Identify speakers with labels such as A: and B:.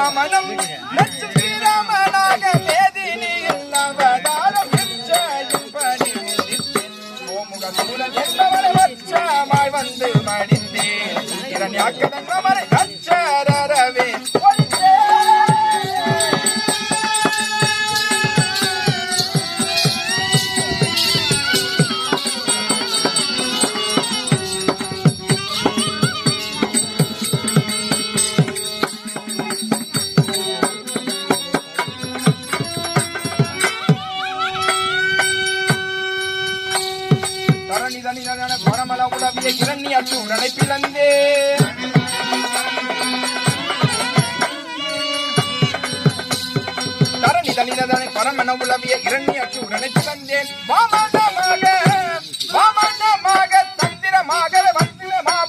A: வாமனம் லட்சுமிராமனாக மேதினியில் அவதாரம் பணி கோமுக சூழல் என்பவரை வச்சமாய் வந்து மடிந்தேன் இரண்யாக்கதன் அவரை அச்சரவே பரமல உலவிய இரண்யாட்சூரனை பிளந்தே தரணி தனிதனை பரமன உலவிய இரண்யாட்சூரனை பிளந்தேன் வாமனமாக தந்திரமாக